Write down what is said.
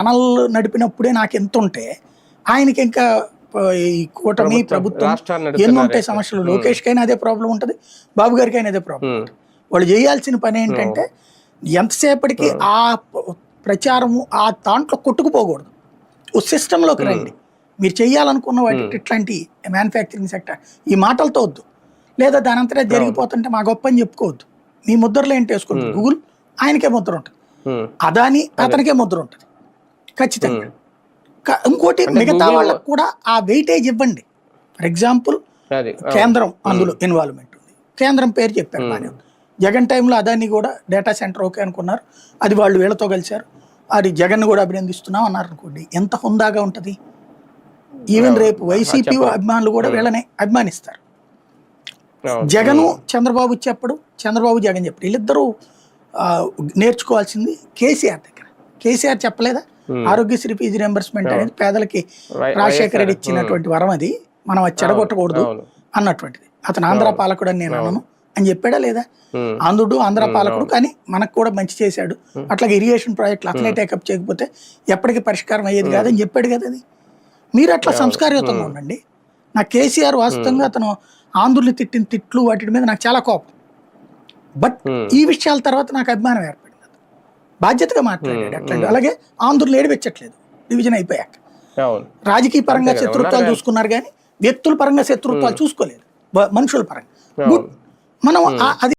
Channel నడిపినప్పుడే నాకు ఎంత ఉంటే ఆయనకి ఇంకా ఈ కూటమి ప్రభుత్వం ఎన్ని ఉంటాయి సమస్యలు. లోకేష్ కైనా అదే ప్రాబ్లం ఉంటుంది, బాబు గారికి అయినా అదే ప్రాబ్లం ఉంటుంది. వాళ్ళు చేయాల్సిన పని ఏంటంటే ఎంతసేపటికి ఆ ప్రచారము ఆ దాంట్లో కొట్టుకుపోకూడదు. ఓ సిస్టంలోకి రండి. మీరు చెయ్యాలనుకున్న వాటి ఇట్లాంటి మ్యానుఫ్యాక్చరింగ్ సెక్టర్ ఈ మాటలతో వద్దు, లేదా దాని అంతటా జరిగిపోతుంటే మా గొప్ప అని చెప్పుకోవద్దు. మీ ముద్రలో ఏంటి వేసుకుంటుంది, గూగుల్ ఆయనకే ముద్ర ఉంటుంది, అదాని అతనికే ముద్ర ఉంటుంది ఖచ్చితంగా. ఇంకోటి మిగతా వాళ్ళకు కూడా ఆ వెయిటేజ్ ఇవ్వండి. ఫర్ ఎగ్జాంపుల్ కేంద్రం అందులో ఇన్వాల్వ్మెంట్ ఉంది, కేంద్రం పేరు చెప్పారు బాగా. జగన్ టైంలో అదాన్ని కూడా డేటా సెంటర్ ఓకే అనుకున్నారు, అది వాళ్ళు వీళ్ళతో కలిశారు, అది జగన్ కూడా అభినందిస్తున్నాం అన్నారు అనుకోండి, ఎంత హుందాగా ఉంటుంది. ఈవెన్ రేపు వైసీపీ అభిమానులు కూడా వీళ్ళని అభిమానిస్తారు. జగను చంద్రబాబు చెప్పడు, చంద్రబాబు జగన్ చెప్పడు, వీళ్ళిద్దరూ నేర్చుకోవాల్సింది కేసీఆర్ దగ్గర. కేసీఆర్ చెప్పలేదా ఆరోగ్యశ్రీ ఫీజు రియంబర్స్మెంట్ అనేది పేదలకి రాజశేఖర రెడ్డి ఇచ్చినటువంటి వరం, అది మనం అది చెడగొట్టకూడదు అన్నటువంటిది. అతను ఆంధ్ర పాలకుడు అని నేను అనను అని చెప్పాడా లేదా? ఆంధ్రుడు ఆంధ్ర పాలకుడు, కానీ మనకు కూడా మంచి చేశాడు. అట్లాగే ఇరిగేషన్ ప్రాజెక్టులు అతనే టేకప్ చేయకపోతే ఎప్పటికీ పరిష్కారం అయ్యేది కాదని చెప్పాడు కదా. అది మీరు అట్లా సంస్కారయుతంగా ఉండండి. నా కేసీఆర్ వాస్తవంగా అతను ఆంధ్రులు తిట్టిన తిట్లు వాటి మీద నాకు చాలా కోపం, బట్ ఈ విషయాల తర్వాత నాకు అభిమానం ఏర్పడింది. బాధ్యతగా మాట్లాడాడు అట్లాంటి. అలాగే ఆంధ్రులు ఏడిపెచ్చట్లేదు డివిజన్ అయిపోయాక. రాజకీయ పరంగా శత్రుత్వాలు చూసుకున్నారు కానీ వ్యక్తుల పరంగా శత్రుత్వాలు చూసుకోలేదు, మనుషుల పరంగా. మనం అది